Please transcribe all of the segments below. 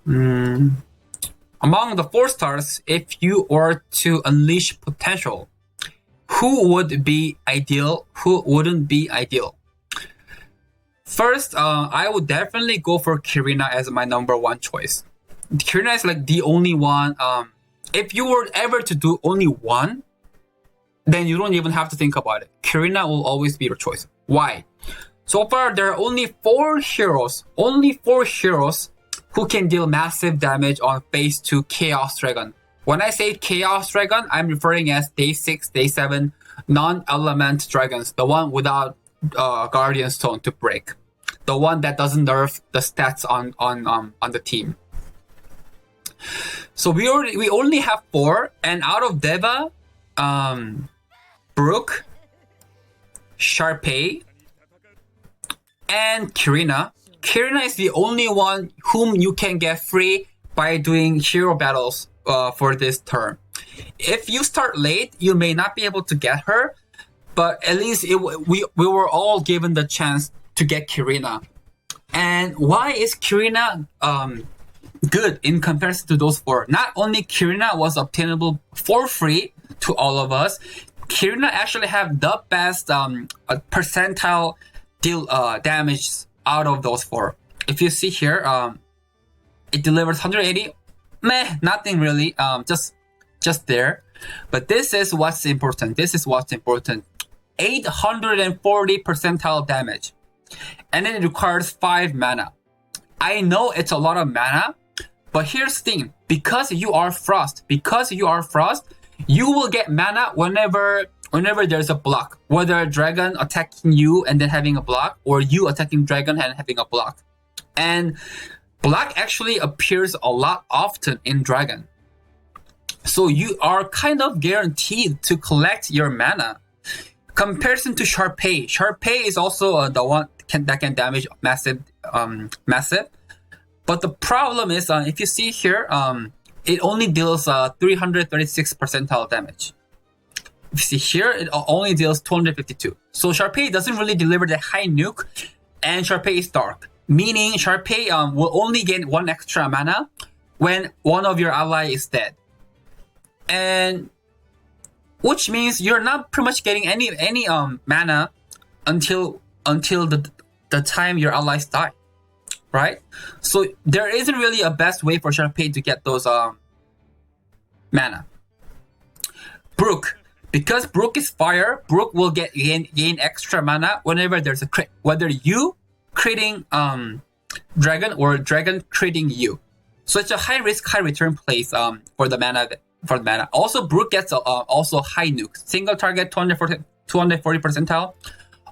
Mm, Among the 4 stars, if you were to unleash potential, who would be ideal? Who wouldn't be ideal? First, I would definitely go for Karina as my number one choice. Karina is like the only one. If you were ever to do only one, then you don't even have to think about it. Karina will always be your choice. Why? So far, there are only 4 heroes. Only 4 heroes who can deal massive damage on phase 2 Chaos Dragon. When I say Chaos Dragon, I'm referring as day 6, day 7 non-element dragons, the one without Guardian Stone to break, the one that doesn't nerf the stats on the team. So we only have 4, and out of Deva, Brooke, Sharpay, and Karina. Karina is the only one whom you can get free by doing hero battles for this turn. If you start late, you may not be able to get her, but at least we were all given the chance to get Karina. And why is Karina good in comparison to those 4? Not only Karina was obtainable for free to all of us, Karina actually have the best percentile deal damage out of those 4. If you see here, it delivers 180. Meh, nothing really. Just there. But this is what's important. 840 percentile damage, and it requires 5 mana. I know it's a lot of mana, but here's the thing: because you are Frost, you will get mana whenever there's a block, whether a dragon attacking you and then having a block, or you attacking dragon and having a block. And block actually appears a lot often in dragon. So you are kind of guaranteed to collect your mana. Comparison to Sharpay. Sharpay is also the one that can damage massive. But the problem is, if you see here, it only deals 336 percentile damage. If you see here, it only deals 252. So Sharpay doesn't really deliver the high nuke, and Sharpay is dark. Meaning Sharpay will only gain 1 extra mana when one of your ally is dead. And which means you're not pretty much getting any mana until the time your allies die. Right? So there isn't really a best way for Sharpay to get those mana. Brooke. Because Brooke is fire, Brooke will gain extra mana whenever there's a crit. Whether you critting dragon or dragon critting you. So it's a high risk, high return place for the mana. Also, Brooke gets also high nuke. Single target 240 percentile.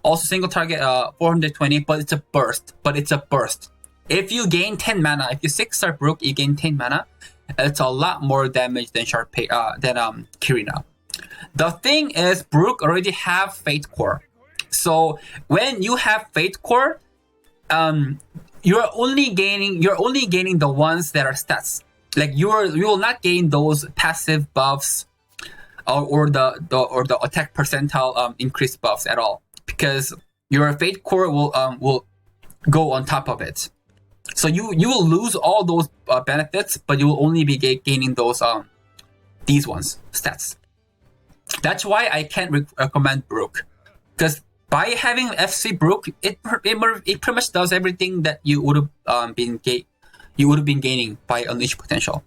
Also single target 420, but it's a burst. If you gain 10 mana, if you 6-star Brooke, you gain 10 mana. It's a lot more damage than Sharpay, than Karina. The thing is, Brooke already have Fate Core. So when you have Fate Core, you're only gaining the ones that are stats. Like you will not gain those passive buffs or the attack percentile increase buffs at all, because your Fate Core will go on top of it. So you will lose all those benefits, but you will only be gaining those these ones stats. That's why I can't recommend Brooke, because by having FC Brooke, it pretty much does everything that you would have been gaining by Unleash Potential.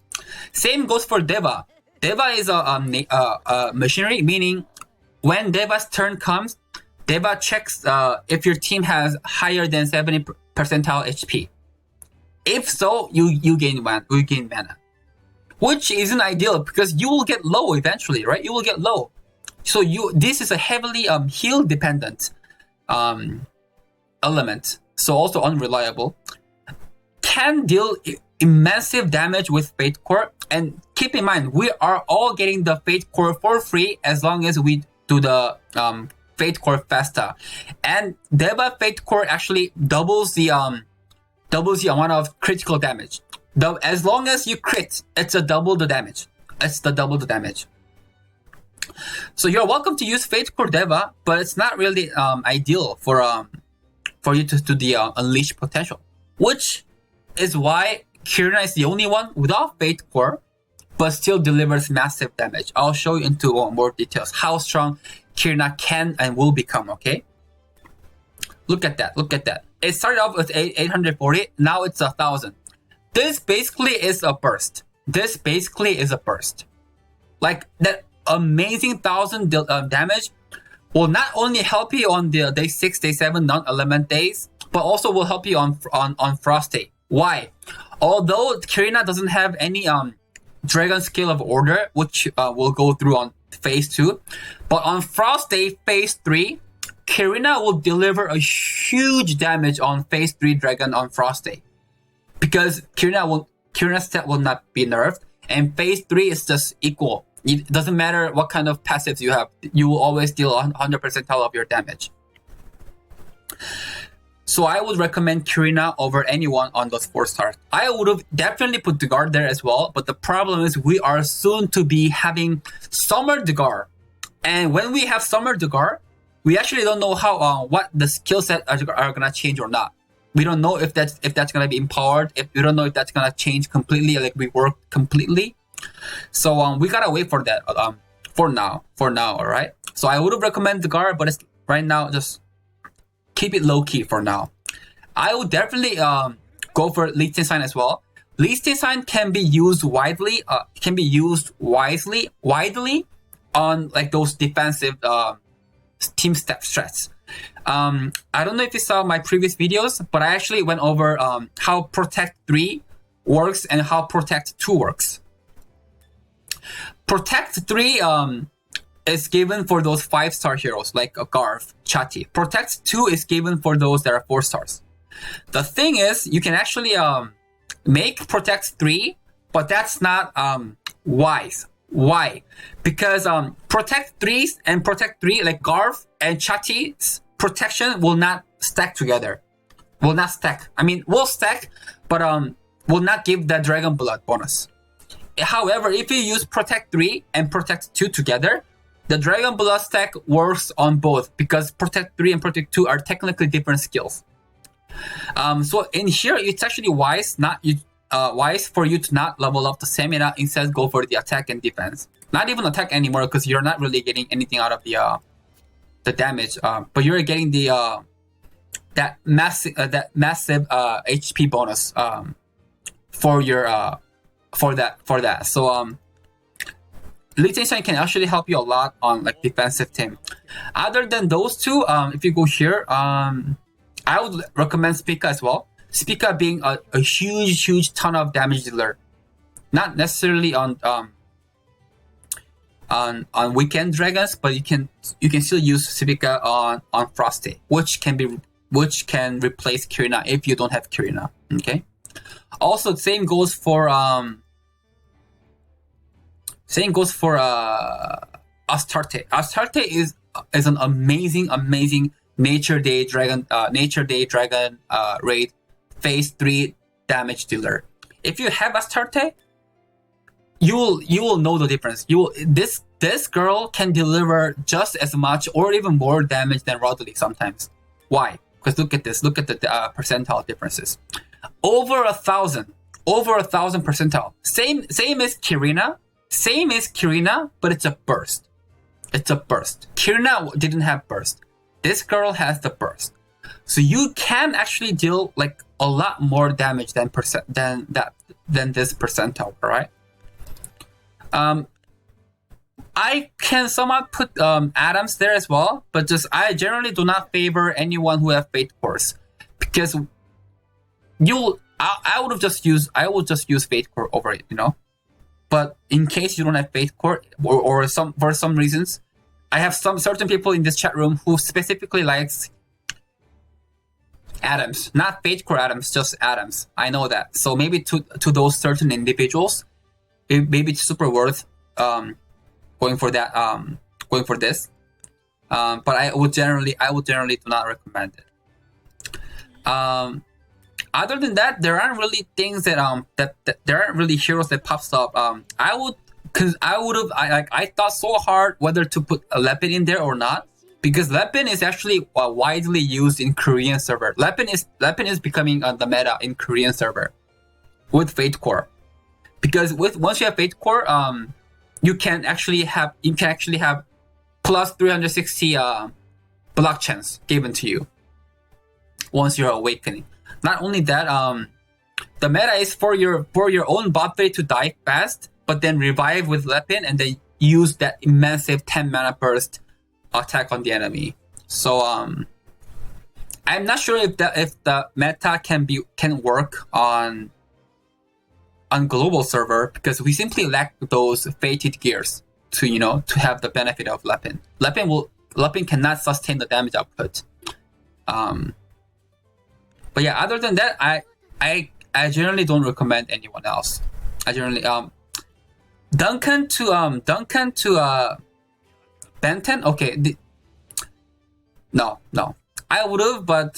Same goes for Deva. Deva is a machinery, meaning when Deva's turn comes, Deva checks if your team has higher than 70 percentile HP. If so, you gain mana, which isn't ideal because you will get low eventually, right? You will get low. So this is a heavily heal dependent element, so also unreliable. Can deal immense damage with Fate Core, and keep in mind we are all getting the Fate Core for free as long as we do the Fate Core Festa, and Deva Fate Core actually doubles the amount of critical damage. As long as you crit, it's double the damage. So you're welcome to use Fate Core Deva, but it's not really ideal for you to do the Unleash Potential, which is why Karina is the only one without Fate Core, but still delivers massive damage. I'll show you into more details how strong Karina can and will become, okay? Look at that, look at that. It started off with 840, now it's 1,000. This basically is a burst. This basically is a burst. Like, that amazing 1,000 damage will not only help you on the day 6, day 7 non-element days, but also will help you on Frost Day. Why? Although Karina doesn't have any Dragon Scale of Order, which we'll go through on Phase 2, but on Frost Day Phase 3, Karina will deliver a huge damage on Phase 3 Dragon on Frost Day. Because Karina's stat will not be nerfed, and Phase 3 is just equal. It doesn't matter what kind of passives you have, you will always deal 100% of your damage. So I would recommend Karina over anyone on those 4 stars. I would have definitely put Dagard there as well, but the problem is we are soon to be having Summer Dagard. And when we have Summer Dagard, we actually don't know how what the skill set are gonna change or not. We don't know if that's gonna be empowered. We don't know if that's gonna change completely, like rework completely. So we gotta wait for that. For now, all right. So I would have recommended Dagard, but it's right now just keep it low key for now. I would definitely go for Liechtenstein as well. Liechtenstein can be used widely. Can be used widely on like those defensive team step strats. I don't know if you saw my previous videos, but I actually went over how Protect 3 works and how Protect 2 works. Protect 3 is given for those 5-star heroes like Garth, Chati. Protect 2 is given for those that are 4 stars. The thing is, you can actually make Protect 3, but that's not wise. Why? Because Protect 3 and Protect 3, like Garth and Chati's protection will not stack together. Will not stack. I mean, will stack, but will not give the Dragon Blood bonus. However, if you use Protect 3 and Protect 2 together, the Dragon Blood stack works on both because Protect 3 and Protect 2 are technically different skills. So in here, it's actually wise for you to not level up the stamina, instead go for the attack and defense. Not even attack anymore because you're not really getting anything out of the damage, but you're getting the that massive HP bonus for your for that. So Liechtenstein can actually help you a lot on like defensive team. Other than those two, if you go here, I would recommend Spica as well. Spica being a huge ton of damage dealer, not necessarily on weekend dragons, but you can still use Spica on Frost Day, which can replace Karina if you don't have Karina. Okay. Also, the same goes for Astarte. Astarte is an amazing Nature Day Dragon raid Phase 3 damage dealer. If you have Astarte, you will know the difference. This girl can deliver just as much or even more damage than Rodley sometimes. Why? Because look at this. Look at the percentile differences. Over 1,000 percentile. Same as Karina, but it's a burst. Karina didn't have burst. This girl has the burst. So you can actually deal like a lot more damage than this percentile, right? I can somewhat put Adams there as well, but I generally do not favor anyone who have Fate Cores, because I would just use Fate Core over it, you know. But in case you don't have Fate Core or for some reasons, I have some certain people in this chat room who specifically likes Adams, not Fate Core Adams, just Adams. I know that. So maybe to those certain individuals, maybe it's super worth going for that, going for this. But I would generally do not recommend it. Other than that, there aren't really things that there aren't really heroes that pops up. I thought so hard whether to put a Lepin in there or not, because Lepin is actually widely used in Korean server. Lepin is becoming the meta in Korean server. with Fate Core, because once you have Fate Core, you can actually have plus 360 block chance given to you once you're awakening. Not only that, the meta is for your own bot phase to die fast, but then revive with Lepin and then use that immense 10 mana burst attack on the enemy. So I'm not sure if the meta can work on global server, because we simply lack those fated gears to have the benefit of Lepin. Lepin cannot sustain the damage output. But yeah, other than that, I generally don't recommend anyone else. I generally Duncan to Benton. Okay, no, I would have, but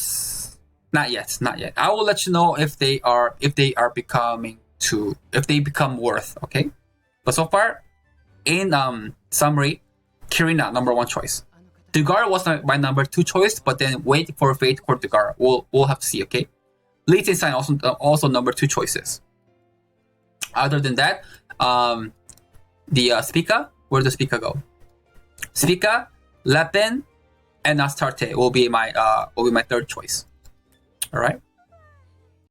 not yet. I will let you know if they become worth. Okay, but so far, in summary, Karina, number 1 choice. Dugara was my number 2 choice, but then wait for Fate Core Dugara. We'll have to see. Okay, Liechtenstein also number 2 choices. Other than that, the Spica, where does Spica go? Spica, Lepin, and Astarte will be my 3rd choice. All right.